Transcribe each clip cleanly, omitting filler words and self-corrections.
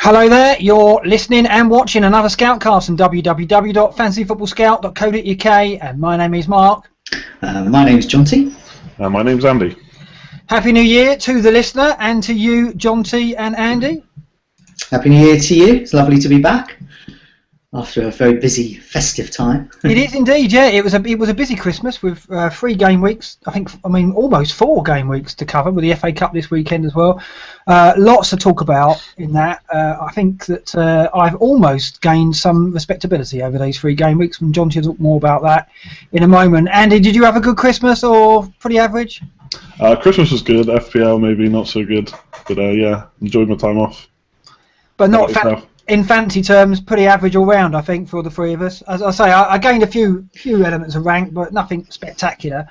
Hello there, you're listening and watching another Scoutcast on www.fantasyfootballscout.co.uk, and my name is Mark. My name's Jonty. My name's Andy. Happy New Year to the listener and to you, Jonty and Andy. Happy New Year to you. It's lovely to be back after a very busy festive time. It is indeed, yeah. It was a busy Christmas with 3 game weeks. Almost 4 game weeks to cover with the FA Cup this weekend as well. Lots to talk about in that. I think that I've almost gained some respectability over those 3 game weeks, and John will talk more about that in a moment. Andy, did you have a good Christmas or pretty average? Christmas was good. FPL maybe not so good, but yeah, enjoyed my time off. But not in fantasy terms, pretty average all round, I think, for the 3 of us. As I say, I gained a few elements of rank, but nothing spectacular.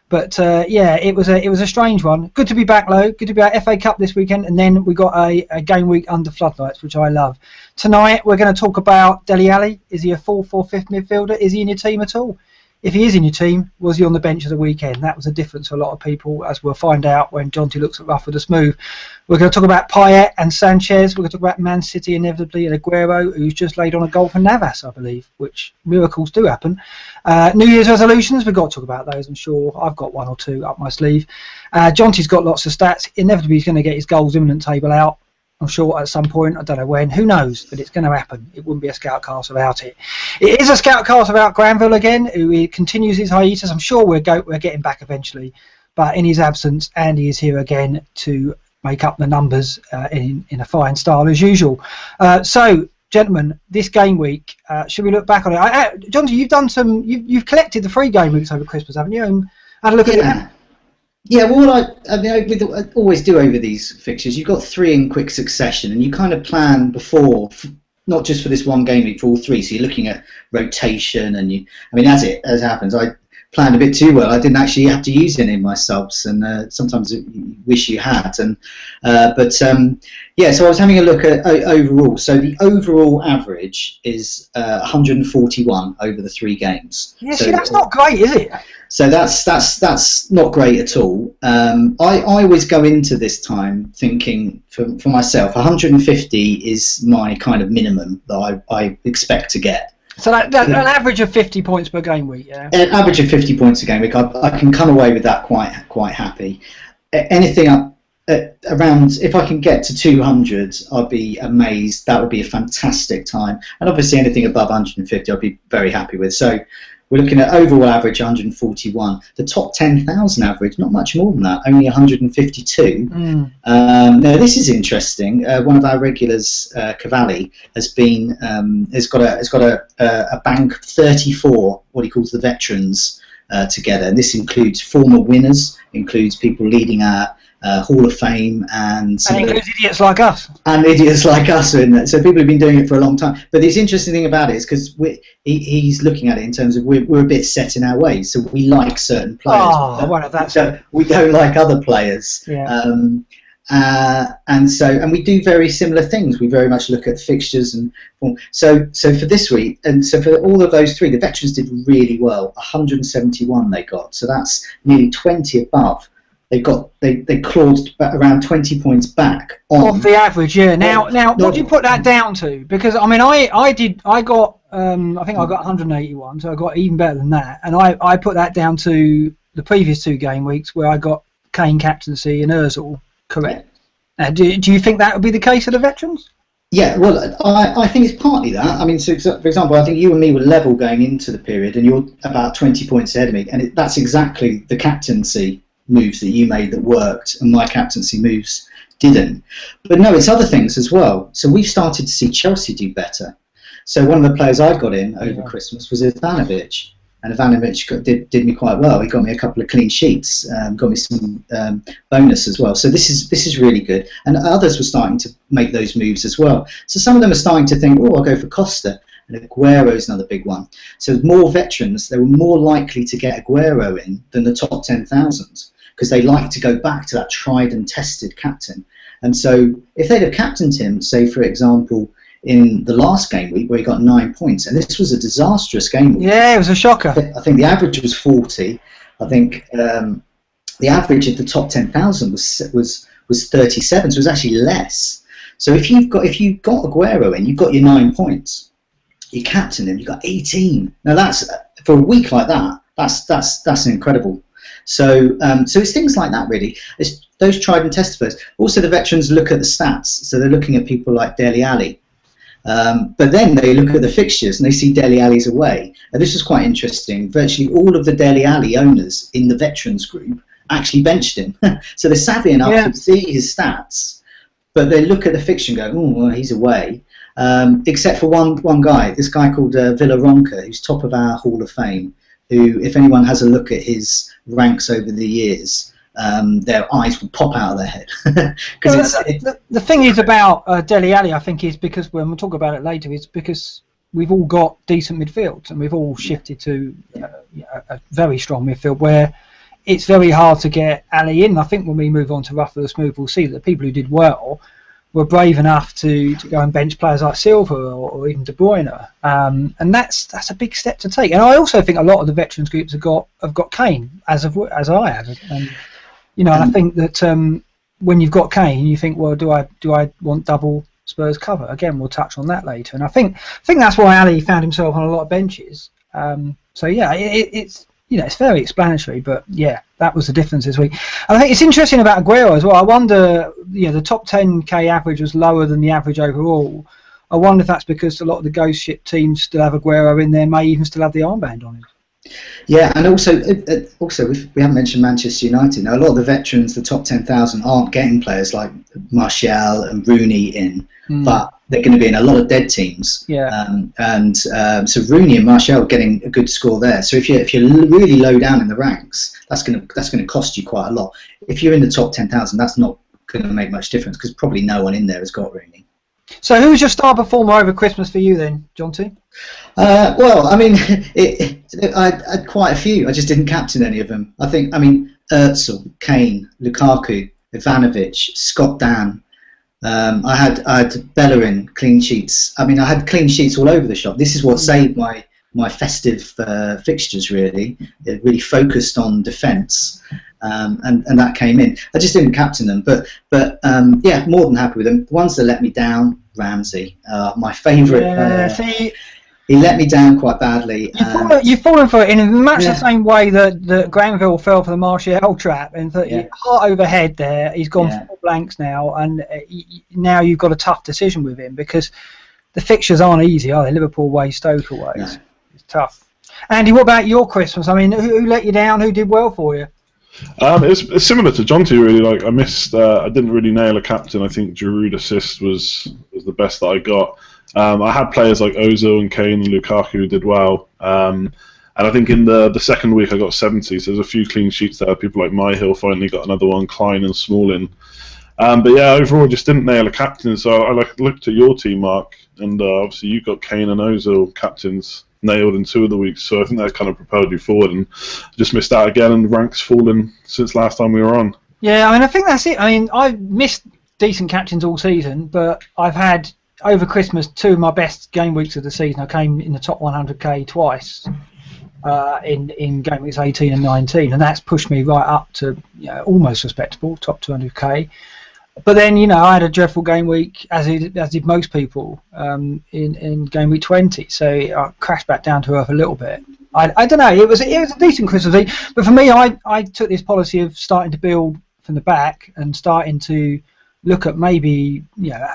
But yeah, it was a strange one. Good to be back, though. Good to be at FA Cup this weekend, and then we got a game week under floodlights, which I love. Tonight we're going to talk about Dele Alli. Is he a 4th or 5th midfielder? Is he in your team at all? If he is in your team, was he on the bench at the weekend? That was a difference for a lot of people, as we'll find out when Jonty looks at rough with a smooth. We're going to talk about Payet and Sanchez. We're going to talk about Man City inevitably and Aguero, who's just laid on a goal for Navas, I believe, which miracles do happen. New Year's resolutions, we've got to talk about those, I'm sure. I've got 1 or 2 up my sleeve. Jonty's got lots of stats. Inevitably, he's going to get his goals imminent table out. I'm sure at some point, I don't know when, who knows, but it's going to happen. It wouldn't be a Scoutcast without it. It is a Scoutcast about Granville again, who continues his hiatus. I'm sure we're getting back eventually, but in his absence, Andy is here again to make up the numbers in a fine style as usual. So, gentlemen, this game week, should we look back on it? Jonty, you've collected the 3 game weeks over Christmas, haven't you? And had a look at it. Yeah, well, I always do over these fixtures. You've got 3 in quick succession, and you kind of plan before, not just for this 1 game week, for all 3. So you're looking at rotation, and as it happens, I planned a bit too well. I didn't actually have to use any of my subs, and sometimes you wish you had. Yeah, so I was having a look at overall. So the overall average is 141 over the 3 games. Yeah, so that's not great, is it? So that's not great at all. I always go into this time thinking for myself, 150 is my kind of minimum that I expect to get. So an average of 50 points per game week, yeah? An average of 50 points a game week, I can come away with that quite happy. Anything up around, if I can get to 200, I'd be amazed. That would be a fantastic time. And obviously anything above 150, I'd be very happy with. So we're looking at overall average 141. The top 10,000 average, not much more than that, only 152. Now this is interesting. One of our regulars, Cavalli, has got a bank of 34 what he calls the veterans together. And this includes former winners, includes people leading our Hall of Fame, and includes idiots like us. And idiots like us are in that. So people have been doing it for a long time. But the interesting thing about it is because he's looking at it in terms of we're a bit set in our ways. So we like certain players. We don't like other players. Yeah. And we do very similar things. We very much look at fixtures and so for this week, and so for all of those 3, the veterans did really well. 171 they got. So that's nearly 20 above. They clawed around 20 points back off the average. Yeah. Now, what do you put that down to? Because I think I got 181, so I got even better than that. And I put that down to the previous 2 game weeks where I got Kane captaincy and Ozil correct. Do you think that would be the case for the veterans? Yeah, well, I think it's partly that. So for example, I think you and me were level going into the period, and you're about 20 points ahead of me, and that's exactly the captaincy moves that you made that worked, and my captaincy moves didn't. But no, it's other things as well. So we've started to see Chelsea do better. So one of the players I got in over Christmas was Ivanovic, and Ivanovic did me quite well. He got me a couple of clean sheets, got me some bonus as well. So this is really good. And others were starting to make those moves as well. So some of them are starting to think, I'll go for Costa. And Aguero is another big one. So more veterans, they were more likely to get Aguero in than the top 10,000 because they like to go back to that tried and tested captain. And so if they'd have captained him, say for example, in the last game week where he got 9 points, and this was a disastrous game week. Yeah, it was a shocker. I think the average was 40. I think the average of the top 10,000 was 37, so it was actually less. So if you've got Aguero in, you've got your 9 points. You captain him, you've got 18. Now that's, for a week like that, that's incredible. So so it's things like that really. It's those tried and tested players. Also the veterans look at the stats, so they're looking at people like Dele Alli. But then they look at the fixtures and they see Dele Alli's away. And this is quite interesting. Virtually all of the Dele Alli owners in the veterans group actually benched him. So they're savvy enough to see his stats, but they look at the fixture and go, oh, well, he's away. Except for one guy, this guy called Villaronca, who's top of our Hall of Fame, who, if anyone has a look at his ranks over the years, their eyes will pop out of their head. The thing is about Dele Alli, I think, is because, when we'll talk about it later, is because we've all got decent midfields and we've all shifted to a very strong midfield where it's very hard to get Ali in. I think when we move on to Rough or the Smooth, we'll see that the people who did well were brave enough to go and bench players like Silva or even De Bruyne, and that's a big step to take. And I also think a lot of the veterans groups have got Kane, as I have, and and I think that when you've got Kane, you think, well, do I want double Spurs cover? Again, we'll touch on that later. And I think that's why Ali found himself on a lot of benches. So yeah, it's it's very explanatory, but yeah, that was the difference this week. I think it's interesting about Aguero as well. I wonder, the top 10k average was lower than the average overall. I wonder if that's because a lot of the ghost ship teams still have Aguero in there, may even still have the armband on him. Yeah, and also we haven't mentioned Manchester United. Now, a lot of the veterans, the top 10,000, aren't getting players like Martial and Rooney in, but they're going to be in a lot of dead teams. Yeah. So Rooney and Martial getting a good score there. So if you're really low down in the ranks, that's going to cost you quite a lot. If you're in the top 10,000, that's not going to make much difference because probably no one in there has got Rooney. So who was your star performer over Christmas for you then, Jonty? Well, I mean, I had quite a few. I just didn't captain any of them. Özil, Kane, Lukaku, Ivanovic, Scott Dan. I had Bellerin, clean sheets. I had clean sheets all over the shop. This is what saved my festive fixtures, really. It really focused on defence, and that came in. I just didn't captain them, but yeah, more than happy with them. The ones that let me down, Ramsey, my favourite. He let me down quite badly. You've fallen for it in much the same way that Granville fell for the Martial trap, and heart over head there. He's gone 4 blanks now, and now you've got a tough decision with him because the fixtures aren't easy, are they? Liverpool away, Stoke away. No. It's tough. Andy, what about your Christmas? Who let you down? Who did well for you? It's similar to Jonty, really. Like I missed. I didn't really nail a captain. I think Giroud assist was the best that I got. I had players like Ozil and Kane and Lukaku who did well. And I think in the second week I got 70, so there's a few clean sheets there. People like Myhill finally got another one, Klein and Smalling. But yeah, overall just didn't nail a captain. So I looked at your team, Mark, and obviously you got Kane and Ozil captains nailed in 2 of the weeks. So I think that kind of propelled you forward, and just missed out again, and ranks fallen since last time we were on. Yeah, I think that's it. I've missed decent captains all season, but I've had, over Christmas, 2 of my best game weeks of the season. I came in the top 100k twice in game weeks 18 and 19, and that's pushed me right up to almost respectable, top 200k. But then, I had a dreadful game week, as did most people, in game week 20. So I crashed back down to earth a little bit. I don't know. It was a decent Christmas week, but for me, I took this policy of starting to build from the back and starting to look at maybe,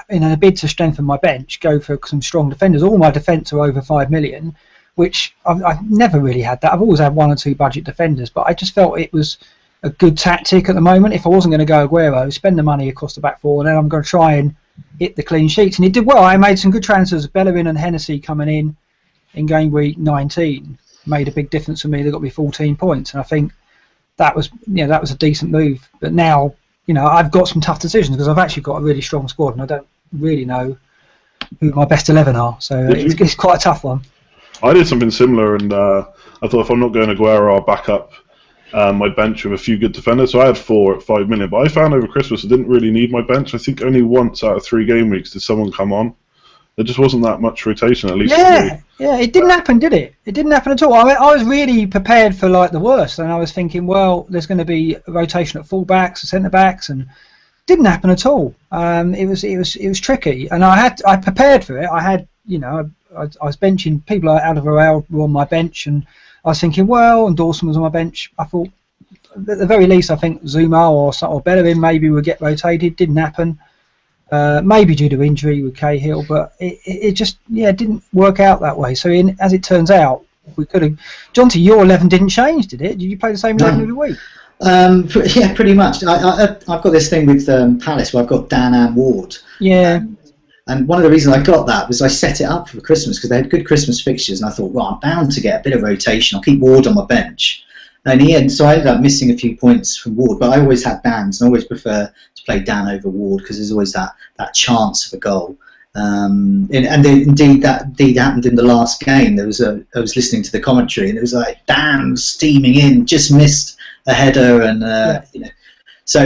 in a bid to strengthen my bench, go for some strong defenders. All my defence are over 5 million, which I've never really had that. I've always had 1 or 2 budget defenders, but I just felt it was a good tactic at the moment. If I wasn't going to go Aguero, spend the money across the back 4, and then I'm going to try and hit the clean sheets. And he did well. I made some good transfers. Bellerin and Hennessy coming in game week 19 made a big difference for me. They got me 14 points, and I think that was a decent move. But now, I've got some tough decisions because I've actually got a really strong squad, and I don't really know who my best 11 are. So it's quite a tough one. I did something similar, and I thought if I'm not going Aguero, I'll back up my bench with a few good defenders. So I had 4 at 5 million, but I found over Christmas I didn't really need my bench. I think only once out of 3 game weeks did someone come on. There just wasn't that much rotation, at least. Yeah, it didn't happen, did it? It didn't happen at all. I was really prepared for the worst, and I was thinking, well, there's going to be a rotation at full backs, centre backs, and didn't happen at all. It was tricky, and I prepared for it. I had, I was benching people like Alderweireld were on my bench, and I was thinking, well, and Dawson was on my bench. I thought, at the very least, I think Zuma or Bellerin maybe would get rotated. Didn't happen. Maybe due to injury with Cahill, but it just didn't work out that way. So as it turns out, we could have. Jonty, your 11 didn't change, did it? Did you play the same 11 every week? Yeah, pretty much. I've got this thing with Palace where I've got Dan and Ward. Yeah. And one of the reasons I got that was I set it up for Christmas because they had good Christmas fixtures, and I thought, well, I'm bound to get a bit of rotation. I'll keep Ward on my bench. And so I ended up missing a few points from Ward, but I always had Dan's, and I always prefer to play Dan over Ward because there's always that chance of a goal. Indeed, that happened in the last game. I was listening to the commentary, and it was like Dan steaming in, just missed a header, and So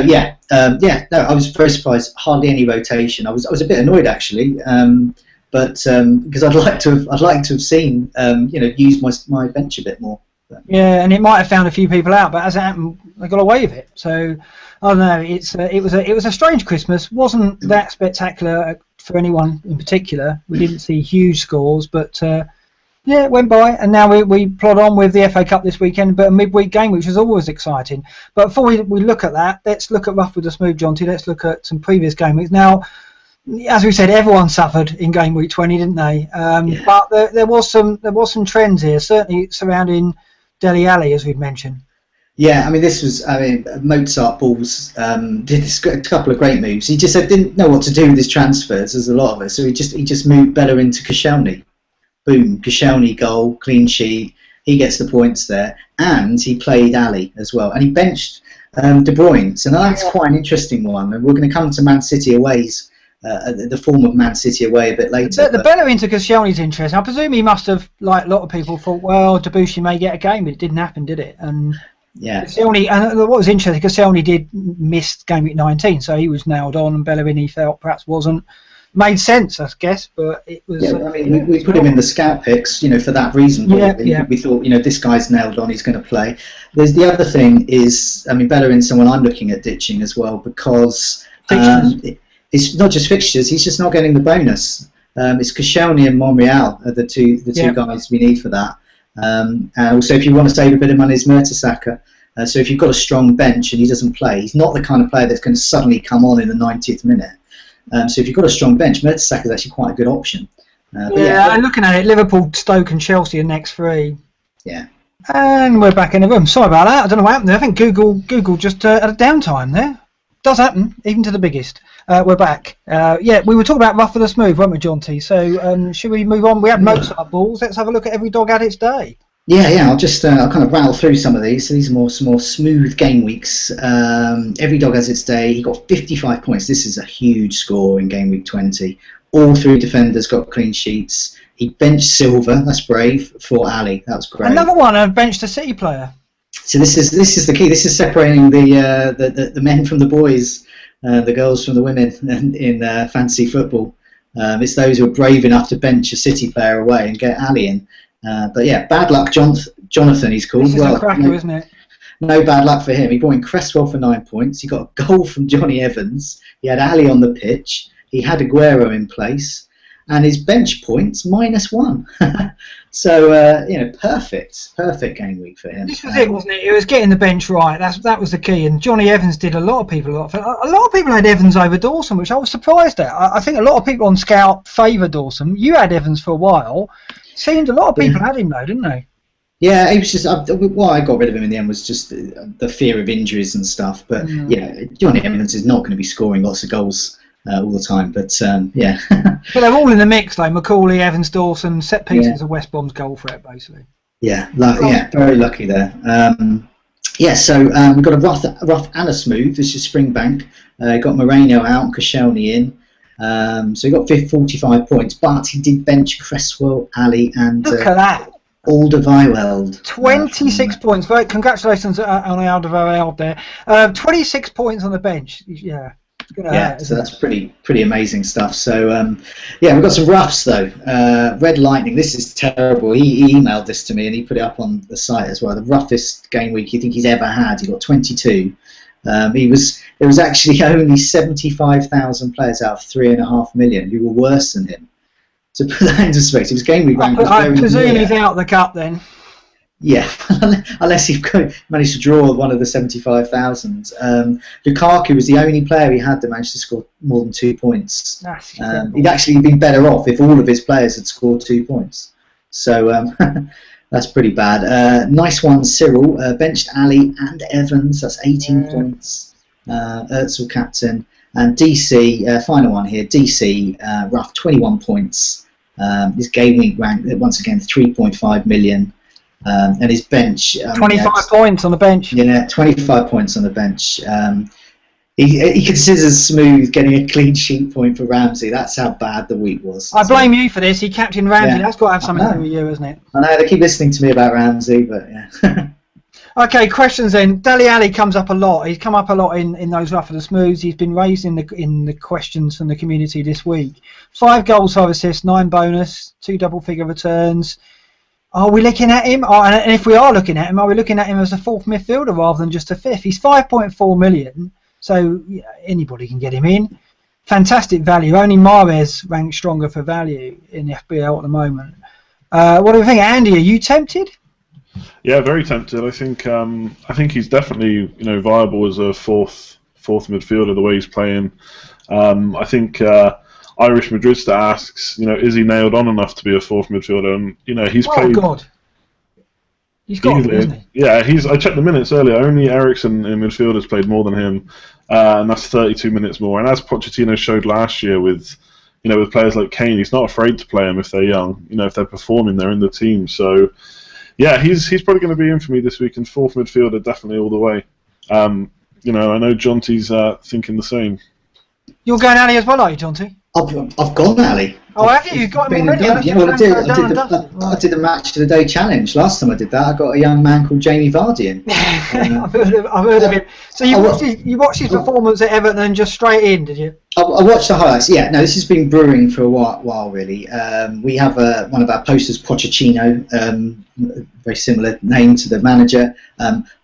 I was very surprised. Hardly any rotation. I was a bit annoyed actually, but because I'd like to have seen use my bench a bit more. Yeah, and it might have found a few people out, but as it happened, they got away with it. So I don't know. It was a strange Christmas. Wasn't that spectacular for anyone in particular. We didn't see huge scores, but it went by, and now we plod on with the FA Cup this weekend, but a midweek game, which is always exciting. But before we look at that, let's look at Rough with the Smooth, Jonty. Let's look at some previous game weeks. Now, as we said, everyone suffered in game week 20, didn't they? But there was some trends here, certainly surrounding Dele Alli, as we've mentioned. Yeah, Mozart Balls did a couple of great moves. He just didn't know what to do with his transfers, as a lot of us. So he just moved Bella into Koscielny. Boom, Koscielny goal, clean sheet. He gets the points there, and he played Ali as well, and he benched De Bruyne. So now that's quite an interesting one, and we're going to come to Man City aways, the form of Man City away a bit later. The Bella into Koscielny's interesting. I presume he must have, like a lot of people, thought, well, Debussy may get a game, but it didn't happen, did it? And Koscielny, and what was interesting, Koscielny did miss game week 19, so he was nailed on, and Bellerin he felt perhaps wasn't. Made sense, I guess, but it was. Yeah, we put him in the scout picks, for that reason. We thought, this guy's nailed on, he's going to play. There's the other thing is, Bellerin's someone I'm looking at ditching as well because it's not just fixtures. He's just not getting the bonus. It's Koscielny and Monreal are the two guys we need for that. And also, if you want to save a bit of money, it's Mertesacker. So if you've got a strong bench and he doesn't play, he's not the kind of player that's going to suddenly come on in the 90th minute. So if you've got a strong bench, Mertesacker is actually quite a good option. I'm looking at it. Liverpool, Stoke and Chelsea are next three. Yeah. And we're back in the room. Sorry about that. I don't know what happened there. I think Google just had a downtime there. Does happen, even to the biggest. We're back. We were talking about Rough with the Smooth, weren't we, Jonty? So should we move on? We had Mozart Balls. Let's have a look at Every Dog Had Its Day. Yeah. I'll just I'll kind of rattle through some of these. So these are some more smooth game weeks. Every Dog Has Its Day. He got 55 points. This is a huge score in game week 20. All three defenders got clean sheets. He benched Silva. That's brave for Ali. That was great. Another one benched a City player. So this is the key. This is separating the men from the boys, the girls from the women in fantasy football. It's those who are brave enough to bench a City player away and get Ali in. But yeah, bad luck, Jonathan. He's called. This is a cracker, isn't it? No bad luck for him. He brought in Cresswell for 9 points. He got a goal from Johnny Evans. He had Ali on the pitch. He had Aguero in place, and his bench points -1. So perfect game week for him. This was it, wasn't it? It was getting the bench right. That was the key. And Johnny Evans did a lot of people. A lot of people had Evans over Dawson, which I was surprised at. I think a lot of people on Scout favour Dawson. You had Evans for a while. Seemed a lot of people had him though, didn't they? Yeah, it was just why I got rid of him in the end was just the fear of injuries and stuff. But Johnny Evans is not going to be scoring lots of goals all the time. But But they're all in the mix though. Macaulay, Evans, Dawson, set pieces of West Brom's goal threat basically. Very lucky there. So we've got a rough and a smooth. This is Springbank. Got Moreno out and Koscielny in. So he got 45 points, but he did bench Cresswell, Ali, and look at that. Alderweireld. 26 points. Right, congratulations on Alderweireld there. 26 points on the bench. Yeah. So that's pretty amazing stuff. So we've got some roughs though. Red Lightning. This is terrible. He emailed this to me and he put it up on the site as well. The roughest game week you think he's ever had. He got 22. There was actually only 75,000 players out of 3.5 million who were worse than him. To put that into perspective, his game week rank was I very presume near. he's out of the cup then. Yeah, unless he managed to draw one of the 75,000. Lukaku was the only player he had that managed to score more than 2 points. He'd actually been better off if all of his players had scored 2 points. So that's pretty bad. Nice one, Cyril. Benched Ali and Evans. That's 18 points. Özil captain. And DC, final one here. DC, rough 21 points. His game week rank, once again, 3.5 million. And his bench 25 points on the bench. Yeah, 25 points on the bench. He considers Smooth getting a clean sheet point for Ramsey. That's how bad the week was. I blame you for this. He captained Ramsey. Yeah, that's got to have something to do with you, isn't it? I know they keep listening to me about Ramsey, but yeah. Okay, questions then. Dele Alli comes up a lot. He's come up a lot in those rough of the smooths. He's been raised in the questions from the community this week. 5 goals, 5 assists, 9 bonus, 2 double-figure returns. Are we looking at him? And if we are looking at him, are we looking at him as a 4th midfielder rather than just a 5th? He's 5.4 million, so anybody can get him in. Fantastic value. Only Mahrez ranks stronger for value in the FBL at the moment. What do you think, Andy? Are you tempted? Yeah, very tempted. I think he's definitely viable as a fourth midfielder the way he's playing. I think Irish Madridista asks, is he nailed on enough to be a 4th midfielder? And he's played. Oh God, he's got to, isn't he? Yeah, I checked the minutes earlier. Only Eriksen in midfield has played more than him, and that's 32 minutes more. And as Pochettino showed last year with players like Kane, he's not afraid to play them if they're young. If they're performing, they're in the team. So. Yeah, he's probably going to be in for me this week, and 4th midfielder definitely all the way. I know Jonty's thinking the same. You're going Ali as well, are you, Jonty? I've gone Ali. Oh, have you? You've got him already? Yeah, well, I did the match of the day challenge. Last time I did that, I got a young man called Jamie Vardy in. I've heard of him. So you watched his performance at Everton and just straight in, did you? I watched the highlights. Yeah, no, this has been brewing for a while really. We have one of our posters, Pochettino, very similar name to the manager,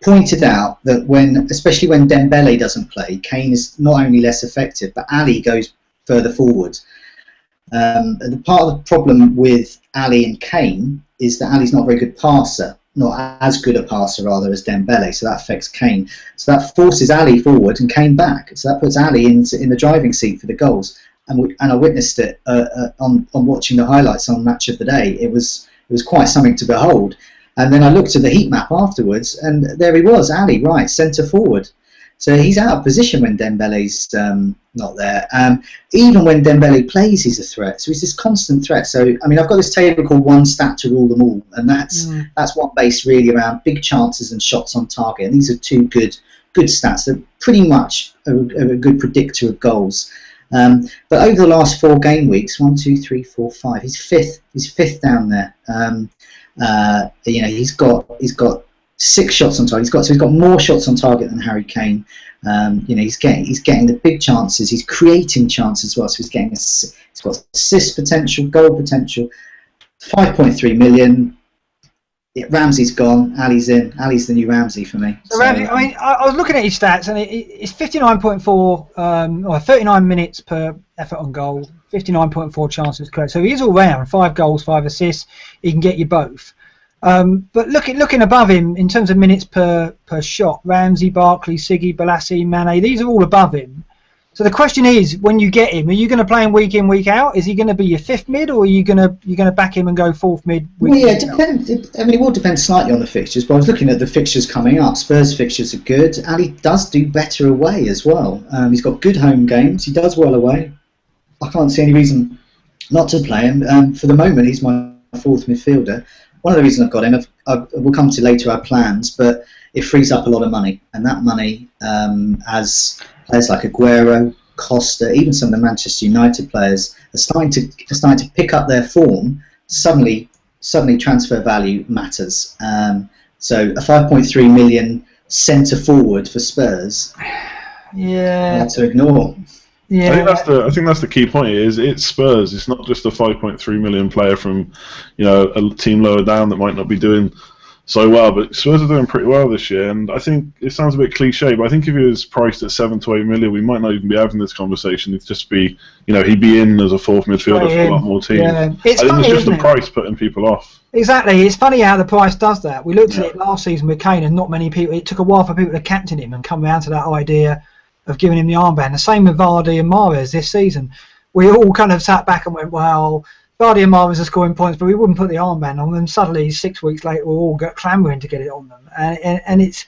pointed out that especially when Dembele doesn't play, Kane is not only less effective, but Ali goes further forward. And part of the problem with Ali and Kane is that Ali's not a very good passer, not as good a passer rather as Dembele, so that affects Kane. So that forces Ali forward and Kane back. So that puts Ali in the driving seat for the goals. And I witnessed it on watching the highlights on Match of the Day. It was quite something to behold. And then I looked at the heat map afterwards, and there he was, Ali, right, centre forward. So he's out of position when Dembele's not there. Even when Dembele plays, he's a threat. So he's this constant threat. So I've got this table called One Stat to Rule Them All, and that's one based really around big chances and shots on target. And these are 2 good stats. They're pretty much a good predictor of goals. But over the last 4 game weeks, 1, 2, 3, 4, 5, he's fifth. He's 5th down there. He's got 6 shots on target. He's got more shots on target than Harry Kane. He's getting the big chances. He's creating chances as well. So he's got assist potential, goal potential. 5.3 million. Ramsey's gone. Ali's in. Ali's the new Ramsey for me. So Ramsey, I was looking at his stats, and it's 59.4 or 39 minutes per effort on goal, 59.4 chances correct. So he is all round. 5 goals, 5 assists. He can get you both. But looking above him in terms of minutes per shot, Ramsey, Barkley, Siggy, Balassi, Mane, these are all above him. So the question is, when you get him, are you going to play him week in, week out? Is he going to be your 5th mid, or are you going to back him and go 4th mid? It depends. It will depend slightly on the fixtures. But I was looking at the fixtures coming up. Spurs fixtures are good. Ali does do better away as well. He's got good home games. He does well away. I can't see any reason not to play him. For the moment, he's my 4th midfielder. One of the reasons I've got him, we'll come to later our plans, but it frees up a lot of money, and that money, as players like Aguero, Costa, even some of the Manchester United players are starting to pick up their form. Suddenly transfer value matters. So a 5.3 million centre forward for Spurs, hard to ignore. Yeah, I think that's the key point. It's Spurs. It's not just a 5.3 million player from, a team lower down that might not be doing so well, but Spurs are doing pretty well this year, and I think it sounds a bit cliche, but I think if he was priced at 7 to 8 million, we might not even be having this conversation. It'd just be, he'd be in as a fourth midfielder for a lot more teams. Yeah. I think it's just the price putting people off. Exactly, it's funny how the price does that. We looked at it last season with Kane, and not many people. It took a while for people to captain him and come around to that idea of giving him the armband. The same with Vardy and Mahrez this season. We all kind of sat back and went, well, Vardy and Mahrez are scoring points, but we wouldn't put the armband on them. Suddenly, 6 weeks later, we're all clamouring to get it on them, and it's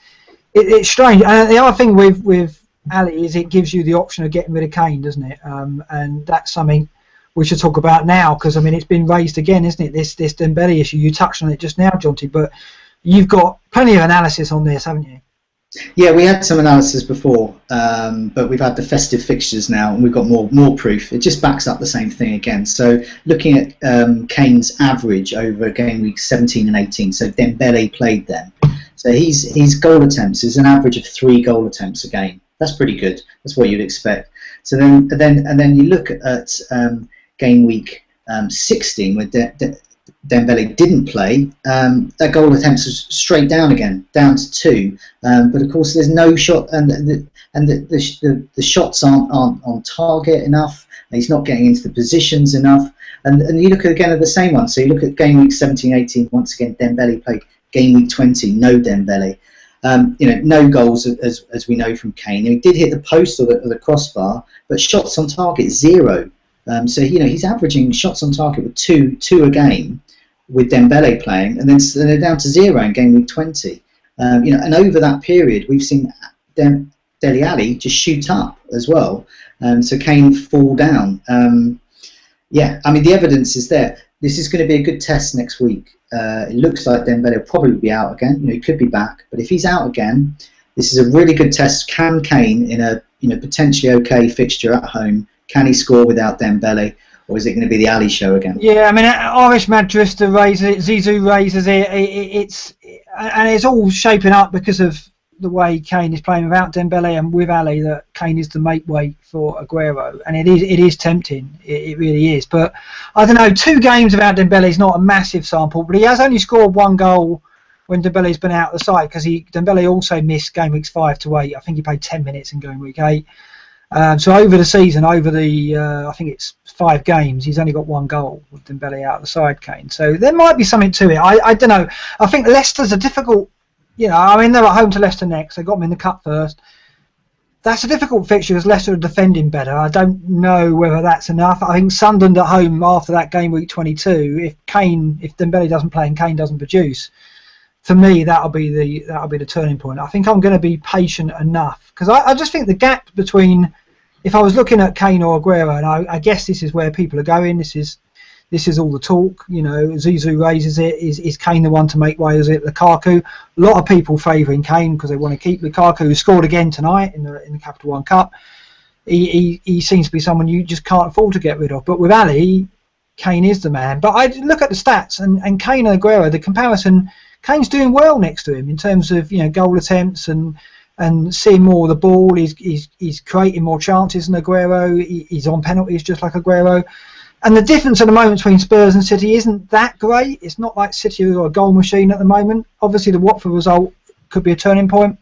strange. And the other thing with Ali is it gives you the option of getting rid of Kane, doesn't it? And that's something we should talk about now, because I mean it's been raised again, isn't it? This Dembele issue. You touched on it just now, Jonty, but you've got plenty of analysis on this, haven't you? Yeah, we had some analysis before, but we've had the festive fixtures now, and we've got more proof. It just backs up the same thing again. So looking at Kane's average over game weeks 17 and 18, so Dembele played them. So his goal attempts is an average of 3 goal attempts a game. That's pretty good. That's what you'd expect. So then you look at game week 16, where Dembele didn't play, that goal attempts was straight down again, down to 2. But of course, there's no shot, and the shots aren't on target enough. He's not getting into the positions enough. And you look again at the same one. So you look at game week 17-18. Once again, Dembele played. Game week 20, no Dembele. No goals as we know from Kane. He did hit the post or the crossbar, but shots on target 0. So he's averaging shots on target with two a game with Dembele playing, and then they're down to 0 in game week 20. And over that period, we've seen Dele Alli just shoot up as well. So Kane fall down. The evidence is there. This is going to be a good test next week. It looks like Dembele will probably be out again. He could be back, but if he's out again, this is a really good test. Can Kane, in a potentially okay fixture at home, can he score without Dembele, or is it going to be the Ali show again? Yeah, I mean, Irish Madrista raises it, Zizou raises it. It's all shaping up because of the way Kane is playing without Dembele and with Ali, that Kane is the make weight for Aguero, and it is tempting. It really is. But I don't know. 2 games without Dembele is not a massive sample, but he has only scored 1 goal when Dembele's been out of the side, because Dembele also missed game weeks 5 to 8. I think he played 10 minutes in game week 8. So over the season, over the I think it's 5 games, he's only got 1 goal with Dembele out of the side, Kane. So there might be something to it. I don't know. I think Leicester's a difficult. They're at home to Leicester next. They got them in the cup first. That's a difficult fixture because Leicester are defending better. I don't know whether that's enough. I think Sunderland at home after that game week 22. If Dembele doesn't play and Kane doesn't produce, for me that'll be the turning point. I think I'm going to be patient enough, because I just think the gap between, if I was looking at Kane or Aguero, and I guess this is where people are going. This is all the talk. Zizou raises it. Is Kane the one to make way? Is it Lukaku? A lot of people favouring Kane because they want to keep Lukaku, who scored again tonight in the Capital One Cup. He seems to be someone you just can't afford to get rid of. But with Ali, Kane is the man. But I look at the stats, and Kane and Aguero, the comparison, Kane's doing well next to him in terms of goal attempts and seeing more of the ball. He's creating more chances than Aguero. He's on penalties just like Aguero. And the difference at the moment between Spurs and City isn't that great. It's not like City are a goal machine at the moment. Obviously, the Watford result could be a turning point,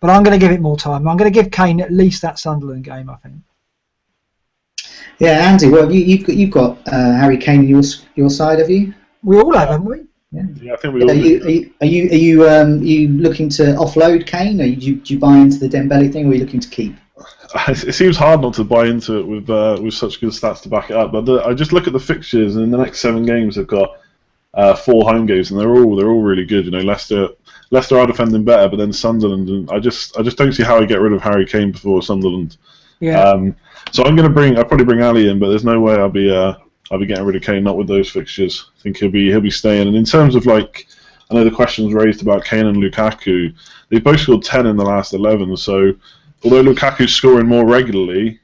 but I'm going to give it more time. I'm going to give Kane at least that Sunderland game, I think. Yeah, Andy, well, you've got Harry Kane on your side, have you? We all have, haven't we? Yeah, I think we all do. Are you looking to offload Kane, or do you buy into the Dembele thing, or are you looking to keep? It seems hard not to buy into it with such good stats to back it up. But I just look at the fixtures, and in the next 7 games they've got 4 home games, and they're all really good. Leicester are defending better, but then Sunderland, and I just don't see how I get rid of Harry Kane before Sunderland. Yeah. So I'll probably bring Ali in, but there's no way I'll be getting rid of Kane, not with those fixtures. I think he'll be staying. And in terms of I know the questions raised about Kane and Lukaku, they've both scored 10 in the last 11. So although Lukaku's scoring more regularly,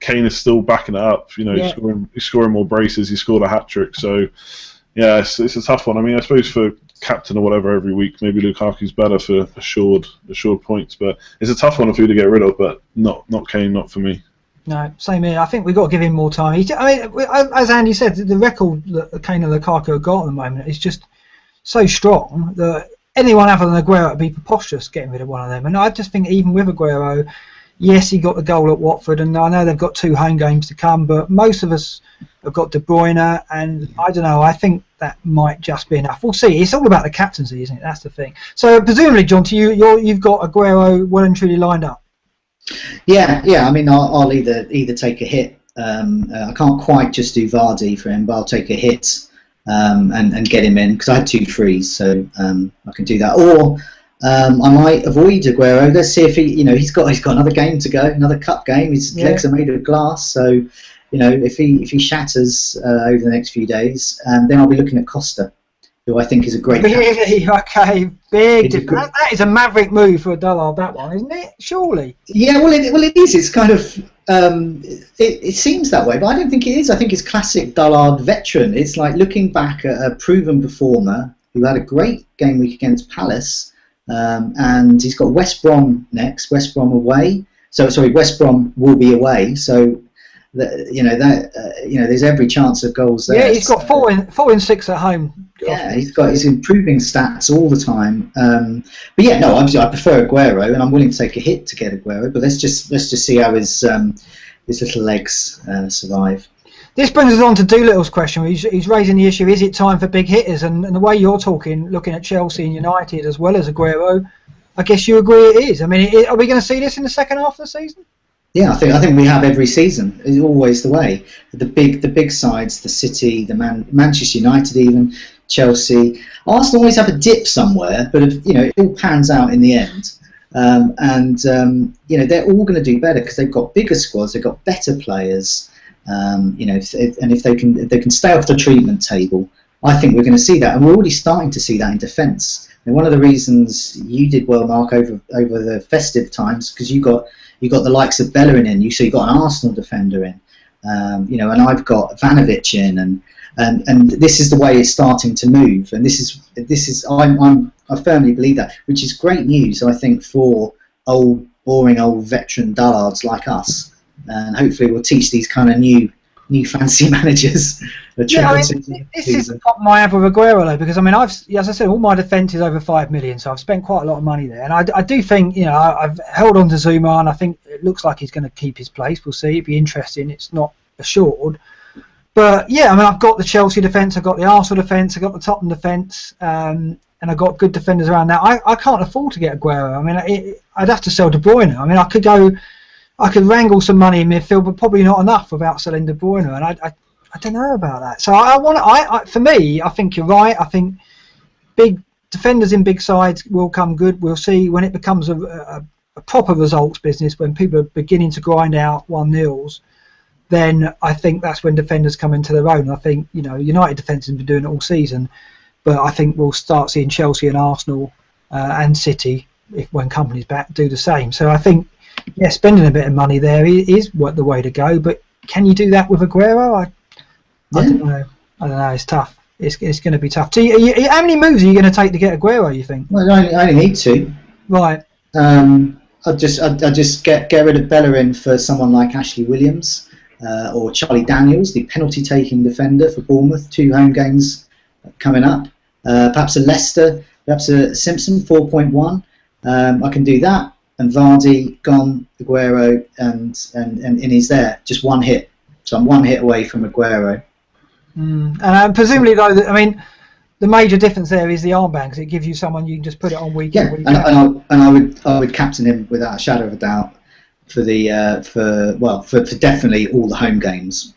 Kane is still backing it up. He's scoring more braces. He scored a hat-trick. So, yeah, it's a tough one. I mean, I suppose for captain or whatever every week, maybe Lukaku's better for assured points. But it's a tough one for you to get rid of, but not Kane, not for me. No, same here. I think we've got to give him more time. As Andy said, the record that Kane and Lukaku have got at the moment is just so strong that anyone other than Aguero would be preposterous getting rid of one of them. And I just think even with Aguero, yes, he got the goal at Watford, and I know they've got 2 home games to come, but most of us have got De Bruyne, and I don't know, I think that might just be enough. We'll see. It's all about the captaincy, isn't it? That's the thing. So presumably, John, to you've got Aguero well and truly lined up. Yeah. I mean, I'll either take a hit. I can't quite just do Vardy for him, but I'll take a hit and get him in, because I had 2 frees, so I can do that. Or I might avoid Aguero. Let's see if he's got another game to go, another cup game. His legs are made of glass, so if he shatters over the next few days, then I'll be looking at Costa, who I think is a great. Really? Okay, big. That is a maverick move for a dullard, that one, isn't it? Surely. Yeah, well, it is. It's kind of. It seems that way, but I don't think it is. I think it's classic dullard veteran. It's like looking back at a proven performer who had a great game week against Palace. And he's got West Brom next. West Brom away. West Brom will be away. So, there's every chance of goals there. Yeah, he's got 4 in 6 at home. Yeah, he's improving stats all the time. But yeah, no, I prefer Aguero, and I'm willing to take a hit to get Aguero. But let's just see how his little legs survive. This brings us on to Doolittle's question. He's raising the issue, is it time for big hitters? And the way you're talking, looking at Chelsea and United as well as Aguero, I guess you agree it is. I mean, are we going to see this in the second half of the season? Yeah, I think we have every season. It's always the way. The big sides, the City, Manchester United, even Chelsea. Arsenal always have a dip somewhere, but it all pans out in the end. They're all going to do better because they've got bigger squads, they've got better players. If they can stay off the treatment table, I think we're going to see that, and we're already starting to see that in defence. And one of the reasons you did well, Mark, over the festive times, because you got the likes of Bellerin in you, so you got an Arsenal defender in, and I've got Ivanovic in, and this is the way it's starting to move, and this is I firmly believe that, which is great news, I think, for boring old veteran dullards like us. And hopefully we'll teach these kind of new fancy managers. This is the problem I have with Aguero, though, because as I said, all my defence is over 5 million, so I've spent quite a lot of money there, and I do think I've held on to Zuma, and I think it looks like he's going to keep his place. We'll see. It'd be interesting. It's not assured, but yeah, I've got the Chelsea defence, I've got the Arsenal defence, I've got the Tottenham defence, and I've got good defenders around now. I can't afford to get Aguero. I'd have to sell De Bruyne. I could wrangle some money in midfield, but probably not enough without selling De Bruyne, and I don't know about that. So for me, I think you're right. I think big defenders in big sides will come good. We'll see when it becomes a proper results business, when people are beginning to grind out 1-0s, then I think that's when defenders come into their own. I think United defence has been doing it all season, but I think we'll start seeing Chelsea and Arsenal and City, when company's back, do the same. So I think. Yeah, spending a bit of money there is the way to go, but can you do that with Aguero? I don't know. I don't know. It's tough. It's going to be tough. So how many moves are you going to take to get Aguero, you think? Well, I only need 2. Right. I'll just get rid of Bellerin for someone like Ashley Williams or Charlie Daniels, the penalty-taking defender for Bournemouth. 2 home games coming up. Perhaps a Leicester, perhaps a Simpson, 4.1. I can do that. And Vardy gone, Aguero, and he's there. Just 1 hit. So I'm 1 hit away from Aguero. And presumably, though, the major difference there is the armband, because it gives you someone you can just put it on week in. And I would captain him without a shadow of a doubt for definitely all the home games.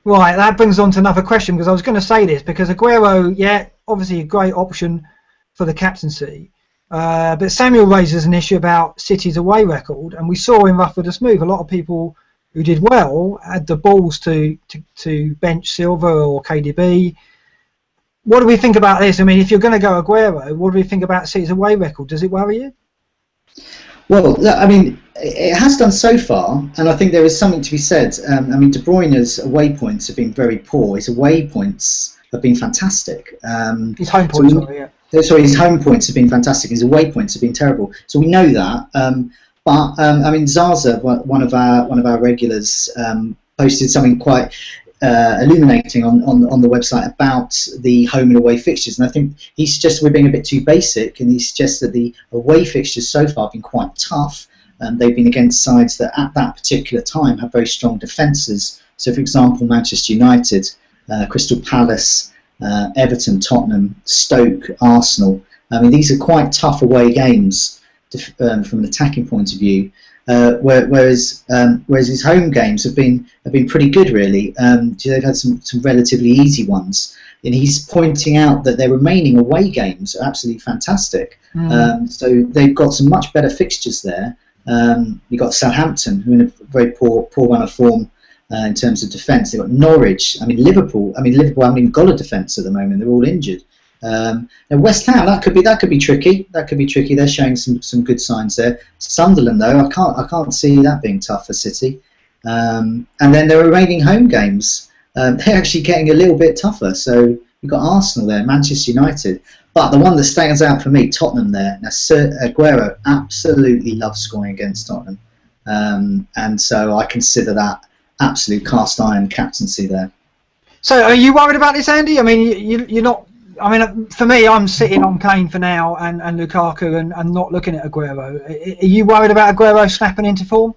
Right, that brings on to another question, because I was going to say this, because Aguero, yeah, obviously a great option for the captaincy. But Samuel raises an issue about City's away record, and we saw in Rough with the Smooth a lot of people who did well had the balls to bench Silva or KDB. What do we think about this? If you're going to go Aguero, what do we think about City's away record? Does it worry you? Well, it has done so far, and I think there is something to be said. De Bruyne's away points have been very poor. His away points have been fantastic. His home points, yeah. Sorry, his home points have been fantastic. His away points have been terrible. So we know that. But Zaza, one of our regulars, posted something quite illuminating on the website about the home and away fixtures, and I think he suggests we're being a bit too basic, and he suggests that the away fixtures so far have been quite tough. They've been against sides that at that particular time have very strong defences. So, for example, Manchester United, Crystal Palace, Everton, Tottenham, Stoke, Arsenal. I mean, these are quite tough away games from an attacking point of view. Whereas his home games have been pretty good, really. They've had some relatively easy ones, and he's pointing out that their remaining away games are absolutely fantastic. So they've got some much better fixtures there. You've got Southampton, who are in a very poor run of form in terms of defence. They've got Norwich. Liverpool haven't even got a defence at the moment. They're all injured. And West Ham, that could be tricky. They're showing some good signs there. Sunderland, though, I can't see that being tough for City. And then their remaining home games, they're actually getting a little bit tougher. So you've got Arsenal there, Manchester United. But the one that stands out for me, Tottenham there. Now, Aguero absolutely loves scoring against Tottenham. And so I consider that absolute cast iron captaincy there. So are you worried about this, Andy? I mean, you're not... I mean, for me, I'm sitting on Kane for now and Lukaku and not looking at Aguero. Are you worried about Aguero snapping into form?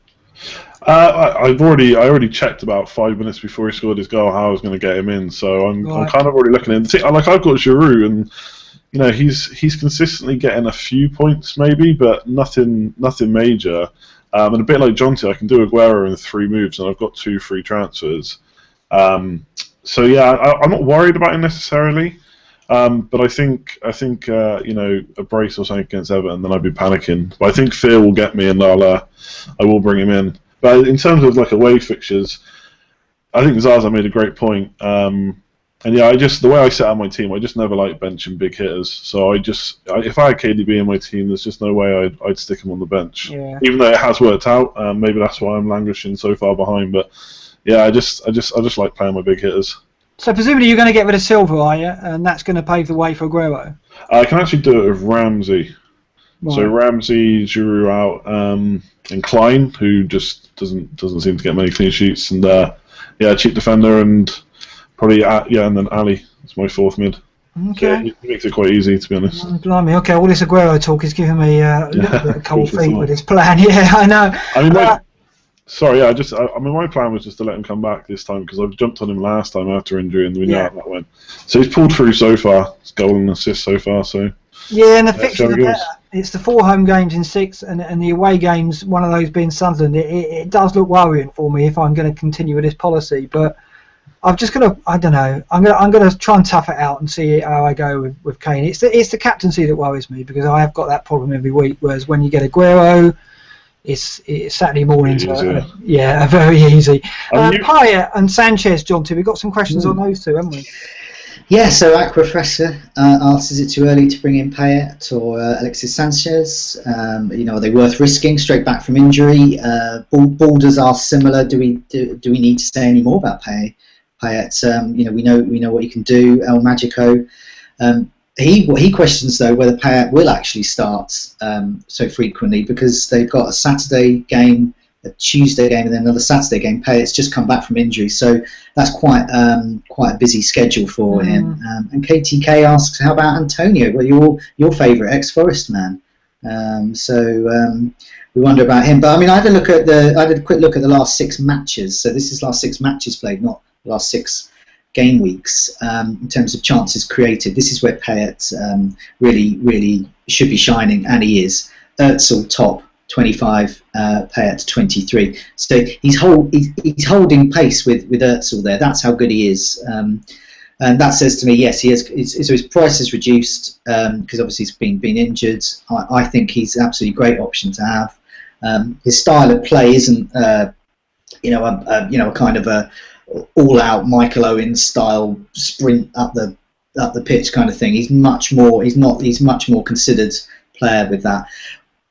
I already checked about 5 minutes before he scored his goal how I was going to get him in, so I'm kind of already looking at it. Like, I've got Giroud, and you know he's consistently getting a few points maybe, but nothing major. And a bit like Jonty, I can do Aguero in 3 moves, and I've got 2 free transfers. So yeah, I'm not worried about him necessarily. But I think you know, a brace or something against Everton, then I'd be panicking. But I think fear will get me, and I will bring him in. But in terms of like away fixtures, I think Zaza made a great point. And yeah, the way I set up my team, I just never like benching big hitters. So if I had KDB in my team, there's just no way I'd stick him on the bench. Yeah. Even though it has worked out, maybe that's why I'm languishing so far behind. But yeah, I just like playing my big hitters. So presumably you're going to get rid of Silva, are you? And that's going to pave the way for Aguero? I can actually do it with Ramsey. Right. So Ramsey, Giroud out, and Klein, who just doesn't seem to get many clean sheets, and cheap defender, and probably and then Ali. It's my 4th mid. Okay. So he makes it quite easy, to be honest. Blimey, okay. All this Aguero talk is giving me a little bit of cold feet with his plan. Yeah, I know. I mean, sorry, I mean, my plan was just to let him come back this time because I've jumped on him last time after injury, and we know how that went. So he's pulled through so far. His goal and assist so far. So yeah, and the fixtures are better. It's the 4 home games in 6, and the away games, one of those being Sunderland. It does look worrying for me if I'm going to continue with this policy, but I'm just going to, I don't know, I'm going to try and tough it out and see how I go with Kane. It's the captaincy that worries me because I have got that problem every week. Whereas when you get Aguero, it's Saturday mornings, very easy. Payet and Sanchez, Jonty, we've got some questions on those two, haven't we? Yeah, so Aquafresher asks, is it too early to bring in Payet or Alexis Sanchez? Are they worth risking straight back from injury? Balders are similar. Do we need to say any more about Payet? We know what he can do. El Magico. He questions though whether Payet will actually start so frequently because they've got a Saturday game, a Tuesday game, and then another Saturday game. Payet's just come back from injury, so that's quite a busy schedule for him. And KTK asks, how about Antonio? Well, your favourite ex-Forest man. We wonder about him. But I mean, I had a quick look at the last 6 matches. So this is last 6 matches played, not last 6 game weeks in terms of chances created. This is where Payet really should be shining, and he is. Özil top 25, Payet 23. So he's holding pace with Özil there. That's how good he is. And that says to me, yes, he is. So his price is reduced because obviously he's been injured. I think he's an absolutely great option to have. His style of play isn't a kind of a all-out Michael Owen style sprint up the pitch kind of thing. He's much more considered player with that.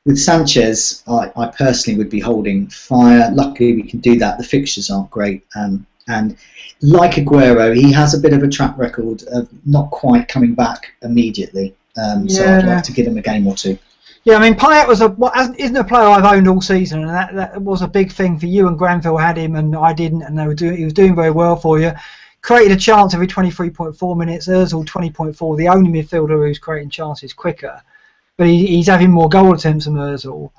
With Sanchez, I personally would be holding fire. Luckily, we can do that. The fixtures aren't great, and like Aguero, he has a bit of a track record of not quite coming back immediately. So I'd like to give him a game or 2. Yeah, I mean, Payet isn't a player I've owned all season, and that was a big thing for you. And Granville had him, and I didn't, and he was doing very well for you. Created a chance every 23.4 minutes. Ozil 20.4, the only midfielder who's creating chances quicker, but he's having more goal attempts than Ozil.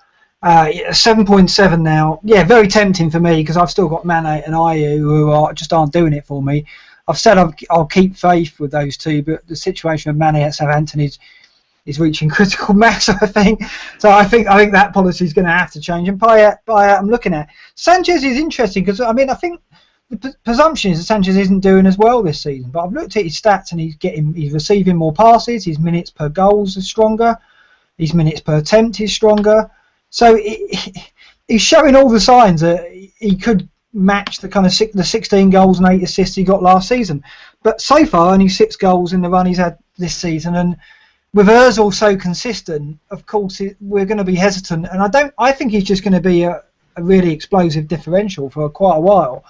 7.7 now. Yeah, very tempting for me because I've still got Mane and Ayew who aren't doing it for me. I've said I'll keep faith with those two, but the situation with Mane at Southampton is reaching critical mass, I think. So I think that policy is going to have to change. And Payet, I'm looking at Sanchez is interesting because I think the presumption is that Sanchez isn't doing as well this season. But I've looked at his stats and he's receiving more passes. His minutes per goals is stronger. His minutes per attempt is stronger. So he's showing all the signs that he could match the kind of the 16 goals and 8 assists he got last season. But so far, only 6 goals in the run he's had this season. And with Ozil so consistent, of course, we're going to be hesitant. And I think he's just going to be a really explosive differential for quite a while.